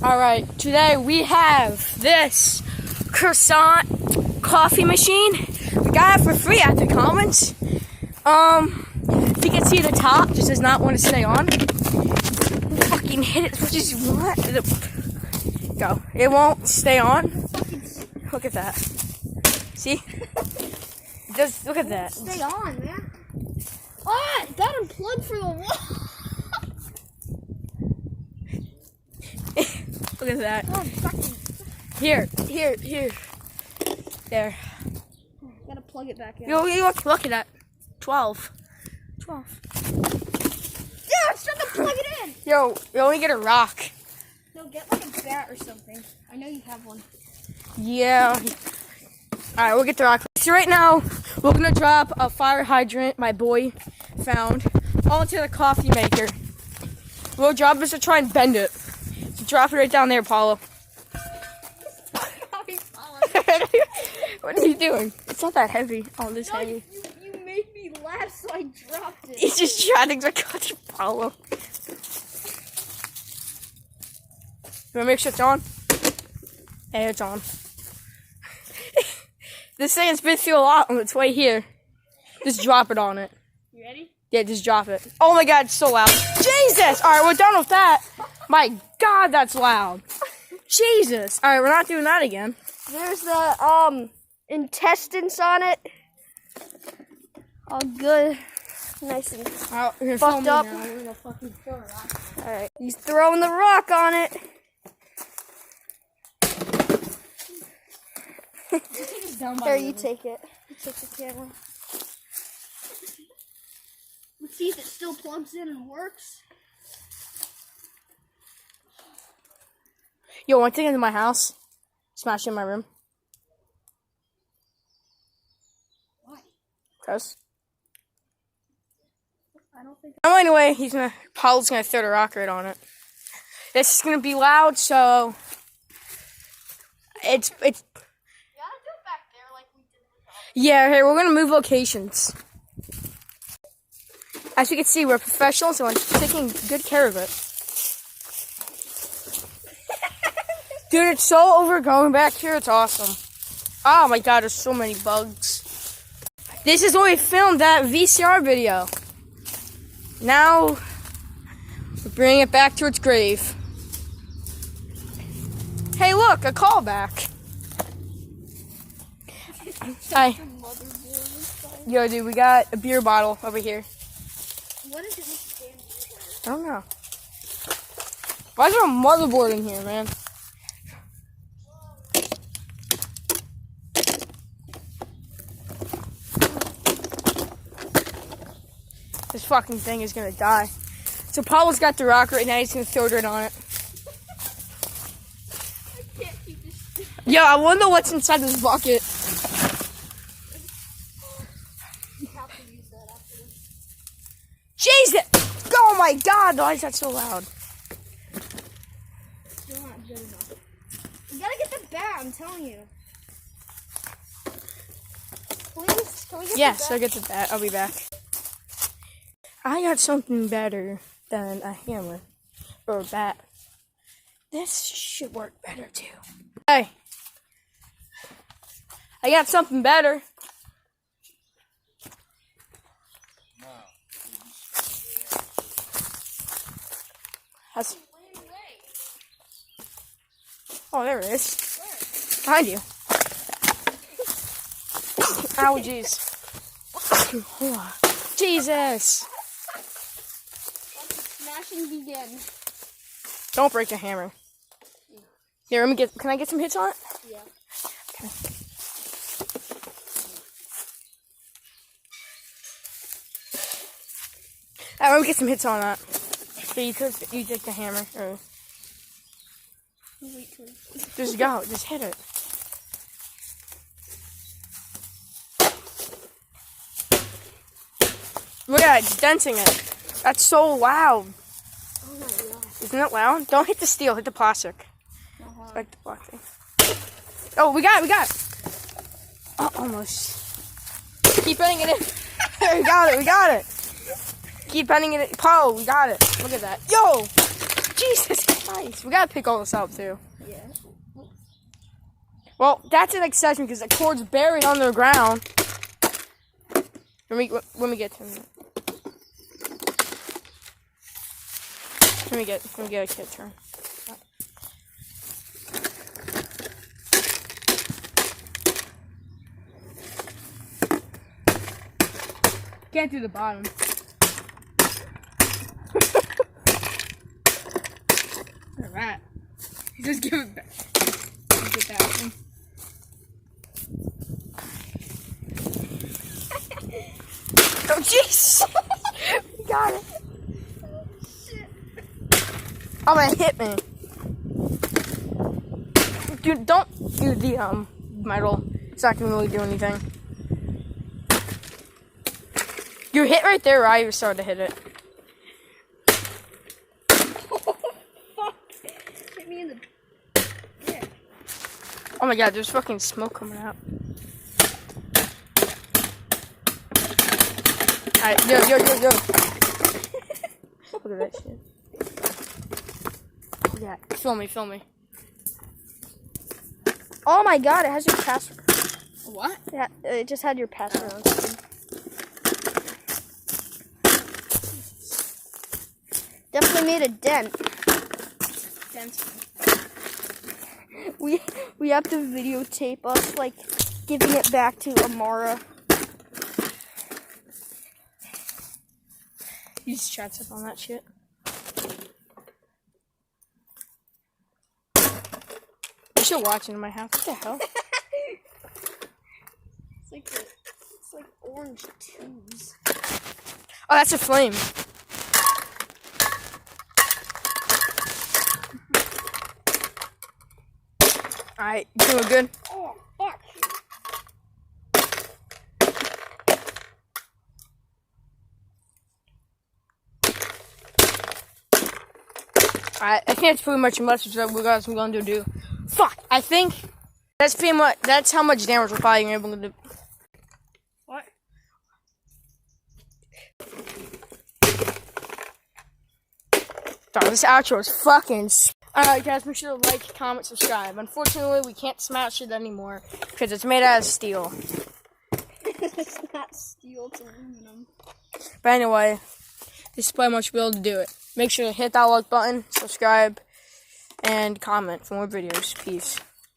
Alright, today we have this croissant coffee machine. We got it for free at the Commons. If you can see the top, just does not want to stay on. Fucking hit it, just what? Go. It won't stay on. Look at that. See? Just look at that. Stay on, man. Oh, it got unplugged for the wall. Look at that. Oh, fucking. Here. There. Gotta plug it back in. Yo, look at that. 12. Yeah, it's trying to plug it in. Yo, you only get a rock. No, get like a bat or something. I know you have one. Yeah. Alright, we'll get the rock. So right now, we're gonna drop a fire hydrant my boy found onto the coffee maker. We'll drop this to try and bend it. So drop it right down there, Paulo. What are you doing? It's not that heavy. Oh, this heavy. You made me laugh, so I dropped it. He's just trying to cut you, Paulo. You wanna make sure it's on? Hey, it's on. This thing has been through a lot on its way here. Just drop it on it. You ready? Yeah, just drop it. Oh my god, it's so loud. Jesus! Alright, we're done with that. My god, that's loud. Jesus. Alright, we're not doing that again. There's the intestines on it. All good. Nice and fucked up. Alright, he's throwing the rock on it. There, you take it. You take the camera. Let's see if it still plugs in and works. Yo, want to take it into my house? Smash it in my room. Why? Cause. I don't think. Oh, anyway, Paul's gonna throw the rock right on it. This is gonna be loud, so it's. Yeah, here, we're going to move locations. As you can see, we're professionals and we're taking good care of it. Dude, it's so overgrown back here, it's awesome. Oh my god, there's so many bugs. This is where we filmed that VCR video. Now, we're bringing it back to its grave. Hey look, a callback. Hi. Yo, dude, we got a beer bottle over here. What is it with the damn beer? I don't know. Why is there a motherboard in here, man? This fucking thing is gonna die. So Paul's got the rock right now, he's gonna throw dirt on it. I can't keep this. Yo, I wonder what's inside this bucket. Jesus! Oh my god, why is that so loud? Still not good enough. You gotta get the bat, I'm telling you. Please, can we get Yes, the bat? I'll get the bat. I'll be back. I got something better than a hammer or a bat. This should work better too. Hey, I got something better. Oh, there it is. Behind you. Ow, jeez. Jesus. Smashing begin. Don't break the hammer. Here, let me get. Can I get some hits on it? Yeah. Okay. Let me get some hits on that. So you take the hammer. Or just go. Just hit it. Look at it. It's denting it. That's so loud. Oh my god. Isn't it loud? Don't hit the steel. Hit the plastic. Like the black thing. Oh, we got it. Oh, almost. Keep bending it in. We got it. Keep bending it in. Paul, we got it. Look at that. Yo! Jesus Christ. We gotta pick all this up, too. Yeah. Well, that's an exception because the cord's buried on the ground. Let me get to him. Let me get a kid turn. Can't do the bottom. Alright. Just give it back. Get that one. Oh, jeez! We got it. Shit. Oh, that hit me. Dude, don't do the metal. It's not gonna really do anything. You hit right there, right? You started to hit it. Oh, fuck. Hit me in the... Yeah. Oh my god, there's fucking smoke coming out. Alright, yo. Look at that shit. Yeah, film me. Oh my god, it has your password. What? Yeah, it just had your password on screen. Definitely made a dent. We have to videotape us like giving it back to Amara. You just chat up on that shit. You should watch it in my house. What the hell? It's like orange tubes. Oh, that's a flame. Alright, you doing good? Oh, fuck. Alright, I think that's pretty much that we're going to do. Fuck! I think that's pretty much, that's how much damage we're probably able to do. What? Sorry, this outro is fucking... Alright guys, make sure to like, comment, subscribe. Unfortunately, we can't smash it anymore because it's made out of steel. It's not steel, it's aluminum. But anyway, this is pretty much we'll be able to do it. Make sure to hit that like button, subscribe, and comment for more videos. Peace.